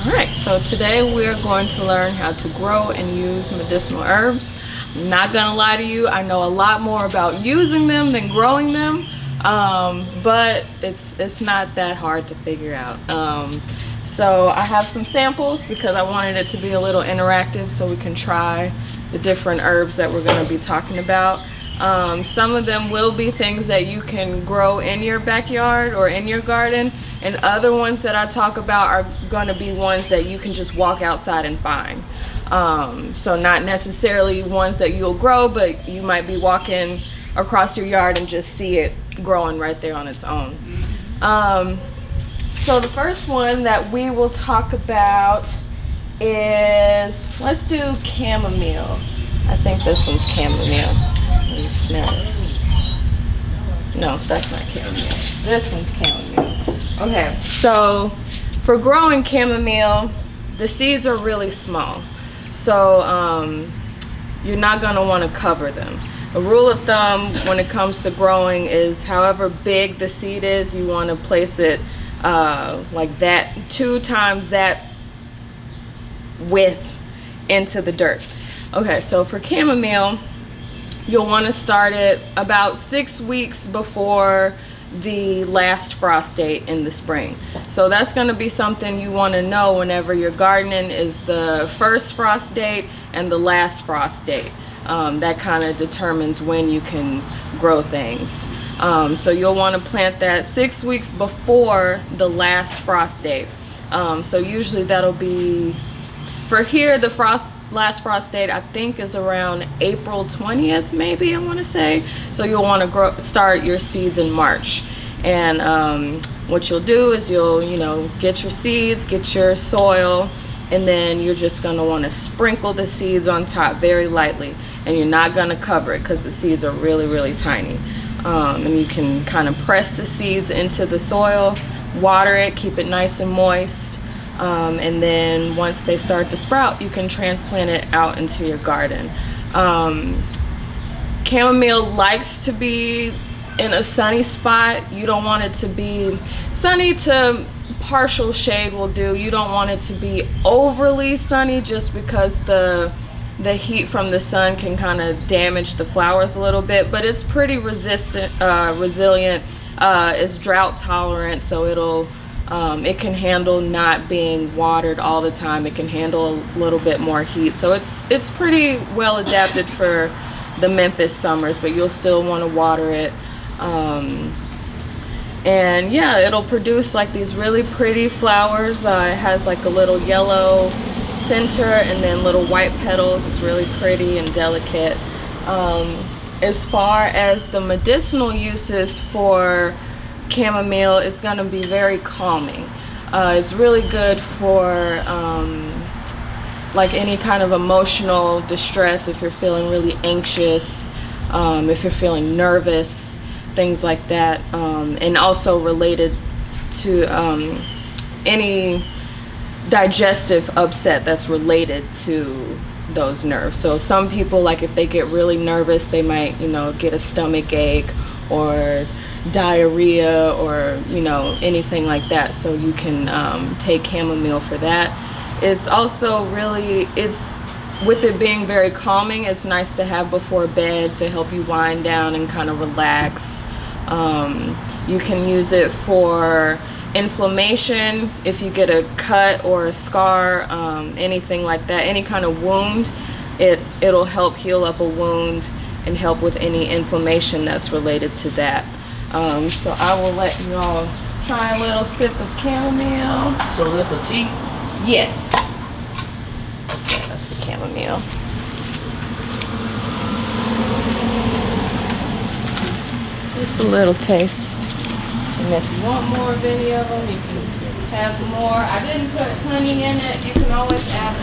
Alright, so today we're going to learn how to grow and use medicinal herbs. I'm not gonna lie to you, I know a lot more about using them than growing them, but it's not that hard to figure out. So I have some samples because I wanted it to be a little interactive so we can try the different herbs that we're going to be talking about. Some of them will be things that you can grow in your backyard or in your garden, and other ones that I talk about are going to be ones that you can just walk outside and find. So not necessarily ones that you'll grow, but you might be walking across your yard and just see it growing right there on its own. So the first one that we will talk about is, let's do chamomile. I think this one's chamomile. Let me smell it. No, that's not chamomile. This one's chamomile. Okay, so for growing chamomile, the seeds are really small. So you're not going to want to cover them. A rule of thumb when it comes to growing is however big the seed is, you want to place it like that, 2 times that width into the dirt. Okay, so for chamomile, you'll want to start it about 6 weeks before the last frost date in the spring. So that's going to be something you want to know whenever you're gardening, is the first frost date and the last frost date. That kind of determines when you can grow things. So you'll want to plant that 6 weeks before the last frost date. So usually that'll be, for here, the last frost date I think is around April 20th, maybe, I want to say. So you'll want to start your seeds in March. And what you'll do is you'll get your seeds, get your soil, and then you're just going to want to sprinkle the seeds on top very lightly. And you're not going to cover it because the seeds are really, really tiny. And you can kind of press the seeds into the soil, water it, keep it nice and moist. And then once they start to sprout, you can transplant it out into your garden. Chamomile likes to be in a sunny spot. You don't want it to be sunny to partial shade will do. You don't want it to be overly sunny just because the heat from the sun can kind of damage the flowers a little bit, but it's pretty resilient. It's drought tolerant, so it can handle not being watered all the time. It can handle a little bit more heat, so it's pretty well adapted for the Memphis summers, but you'll still want to water it. And yeah, it'll produce like these really pretty flowers. It has like a little yellow center and then little white petals. It's really pretty and delicate. As far as the medicinal uses for chamomile, it's going to be very calming. It's really good for like any kind of emotional distress, if you're feeling really anxious, if you're feeling nervous, things like that, and also related to any digestive upset that's related to those nerves. So some people, like if they get really nervous, they might get a stomach ache or diarrhea or anything like that. So you can take chamomile for that. It's also really, with it being very calming, it's nice to have before bed to help you wind down and kind of relax. You can use it for inflammation, if you get a cut or a scar, anything like that, any kind of wound, it'll help heal up a wound and help with any inflammation that's related to that. So I will let you all try a little sip of chamomile. So that's a tea? Yes. Okay, that's the chamomile. Just a little taste. And if you want more of any of them, you can have more. I didn't put honey in it. You can always add honey.